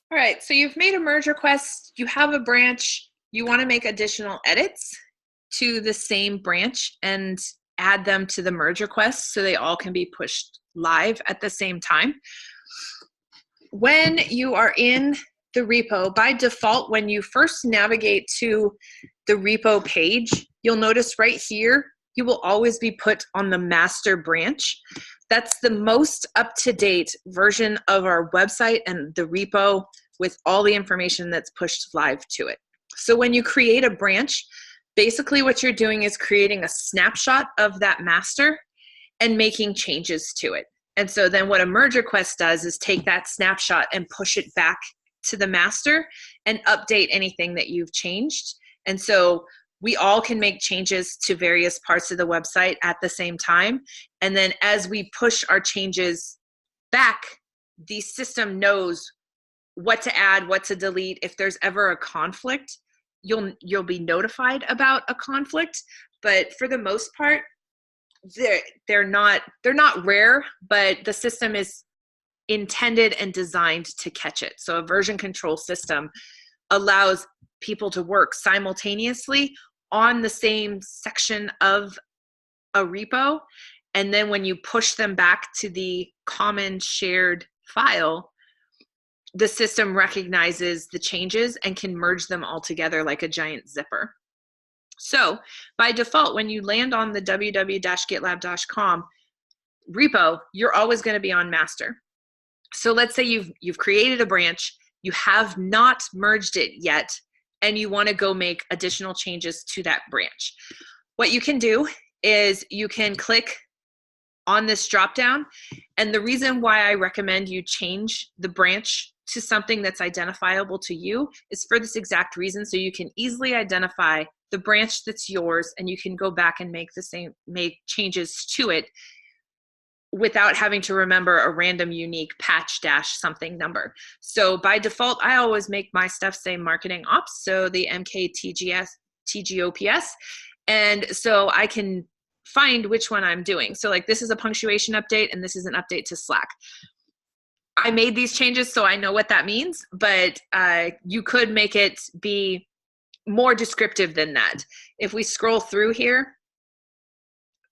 All right, so you've made a merge request, you have a branch, you want to make additional edits to the same branch and add them to the merge request so they all can be pushed live at the same time. When you are in the repo, by default, when you first navigate to the repo page, you'll notice right here, you will always be put on the master branch. That's the most up-to-date version of our website and the repo with all the information that's pushed live to it. So when you create a branch, basically what you're doing is creating a snapshot of that master and making changes to it. And so then what a merge request does is take that snapshot and push it back to the master and update anything that you've changed. And so we all can make changes to various parts of the website at the same time. And then as we push our changes back, the system knows what to add, what to delete. If there's ever a conflict, you'll be notified about a conflict. But for the most part, they're not rare, but the system is intended and designed to catch it. So a version control system allows people to work simultaneously on the same section of a repo. And then when you push them back to the common shared file, the system recognizes the changes and can merge them all together like a giant zipper. So by default, when you land on the www.gitlab.com repo, you're always going to be on master. So let's say you've created a branch, you have not merged it yet, and you want to go make additional changes to that branch. What you can do is you can click on this dropdown, and the reason why I recommend you change the branch to something that's identifiable to you is for this exact reason, so you can easily identify the branch that's yours, and you can go back and make changes to it without having to remember a random unique patch dash something number. So by default, I always make my stuff say marketing ops, so the MKTGOPS, and so I can find which one I'm doing. So like this is a punctuation update and this is an update to Slack. I made these changes so I know what that means, but you could make it be more descriptive than that. If we scroll through here,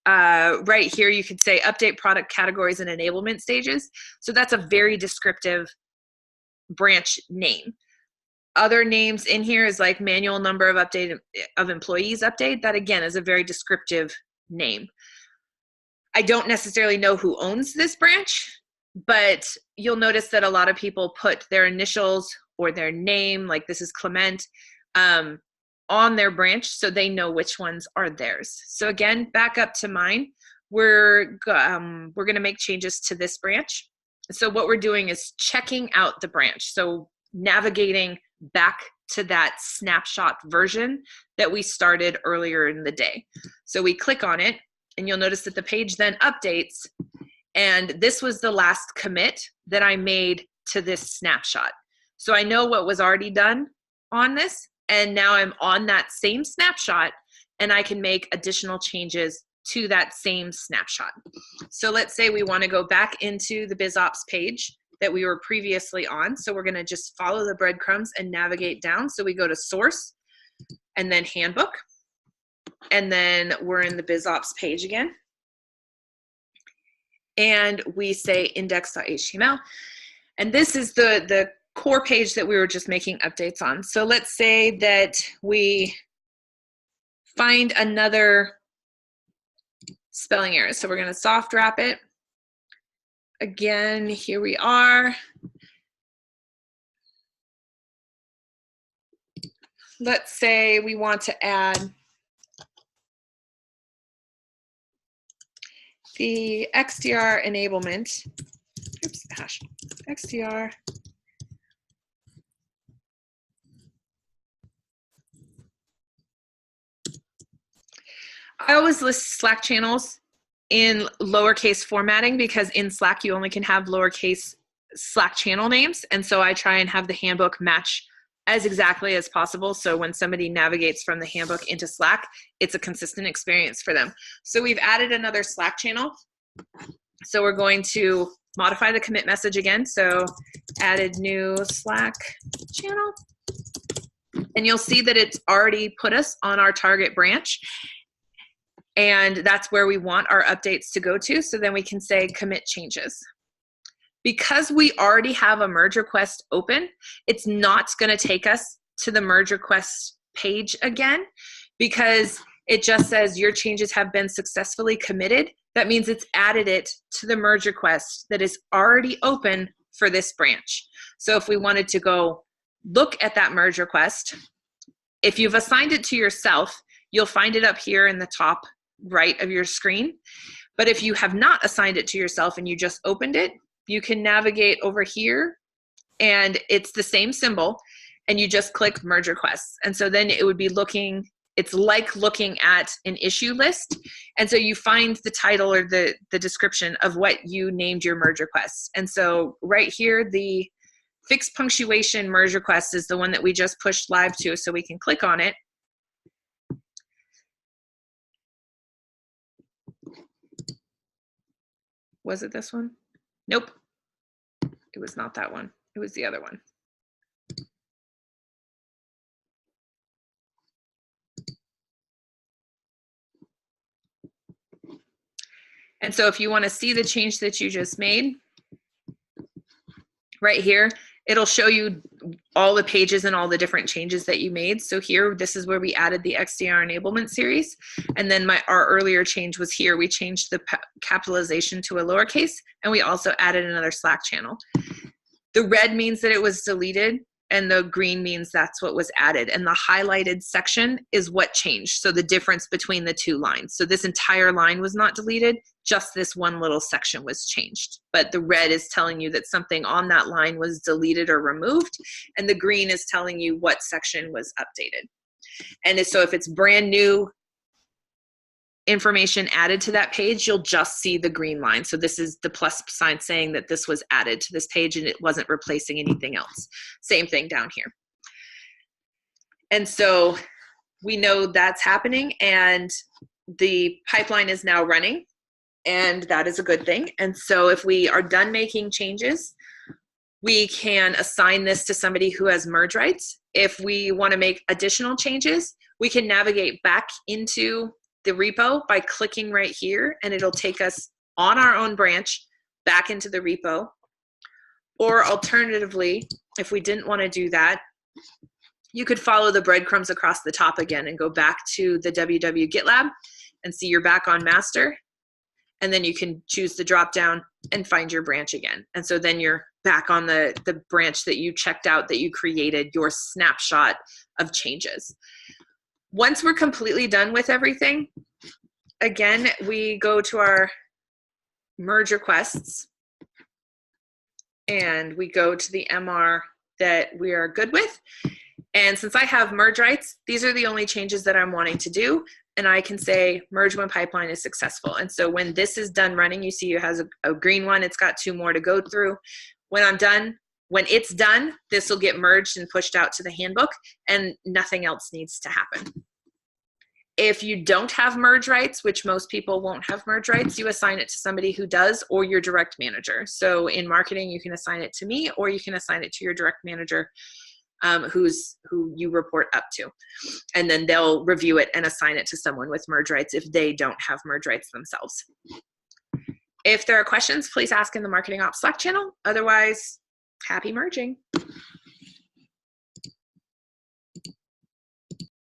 right here, you could say update product categories and enablement stages. So that's a very descriptive branch name. Other names in here is like manual number of employees update. That again is a very descriptive name. I don't necessarily know who owns this branch, but you'll notice that a lot of people put their initials or their name, like this is Clement, on their branch so they know which ones are theirs. So again, back up to mine, we're gonna make changes to this branch. So what we're doing is checking out the branch. So navigating back to that snapshot version that we started earlier in the day. So we click on it and you'll notice that the page then updates, and this was the last commit that I made to this snapshot. So I know what was already done on this, and now I'm on that same snapshot and I can make additional changes to that same snapshot. So let's say we want to go back into the BizOps page that we were previously on. So we're going to just follow the breadcrumbs and navigate down. So we go to source and then handbook, and then we're in the BizOps page again. And we say index.html. And this is the core page that we were just making updates on. So let's say that we find another spelling error. So we're going to soft wrap it. Again, here we are. Let's say we want to add the XDR enablement. Oops, hash. XDR. I always list Slack channels in lowercase formatting because in Slack you only can have lowercase Slack channel names, and so I try and have the handbook match as exactly as possible, so when somebody navigates from the handbook into Slack, it's a consistent experience for them. So we've added another Slack channel. So we're going to modify the commit message again. So added new Slack channel. And you'll see that it's already put us on our target branch. And that's where we want our updates to go to. So then we can say commit changes. Because we already have a merge request open, it's not going to take us to the merge request page again, because it just says your changes have been successfully committed. That means it's added it to the merge request that is already open for this branch. So if we wanted to go look at that merge request, if you've assigned it to yourself, you'll find it up here in the top right of your screen. But if you have not assigned it to yourself and you just opened it, you can navigate over here and it's the same symbol and you just click merge requests. And so then it would be looking, it's like looking at an issue list. And so you find the title or the description of what you named your merge request. And so right here, the fixed punctuation merge request is the one that we just pushed live to, so we can click on it. Was it this one? Nope. It was not that one. It was the other one. And so if you want to see the change that you just made, right here, it'll show you all the pages and all the different changes that you made. So here, this is where we added the XDR enablement series. And then our earlier change was here. We changed the capitalization to a lowercase, and we also added another Slack channel. The red means that it was deleted, and the green means that's what was added. And the highlighted section is what changed. So the difference between the two lines. So this entire line was not deleted, just this one little section was changed. But the red is telling you that something on that line was deleted or removed, and the green is telling you what section was updated. And so if it's brand new information added to that page, you'll just see the green line. So this is the plus sign saying that this was added to this page and it wasn't replacing anything else. Same thing down here. And so we know that's happening and the pipeline is now running, and that is a good thing. And so if we are done making changes, we can assign this to somebody who has merge rights. If we want to make additional changes, we can navigate back into the repo by clicking right here, and it'll take us on our own branch back into the repo. Or alternatively, if we didn't want to do that, you could follow the breadcrumbs across the top again and go back to the WW GitLab and see you're back on master. And then you can choose the drop down and find your branch again. And so then you're back on the branch that you checked out, that you created your snapshot of changes. Once we're completely done with everything, again, we go to our merge requests and we go to the MR that we are good with. And since I have merge rights, these are the only changes that I'm wanting to do. And I can say merge when pipeline is successful. And so when this is done running, you see it has a green one. It's got 2 more to go through. When I'm done, when it's done, this will get merged and pushed out to the handbook, and nothing else needs to happen. If you don't have merge rights, which most people won't have merge rights, you assign it to somebody who does, or your direct manager. So in marketing, you can assign it to me, or you can assign it to your direct manager who you report up to. And then they'll review it and assign it to someone with merge rights if they don't have merge rights themselves. If there are questions, please ask in the Marketing Ops Slack channel. Otherwise, happy merging.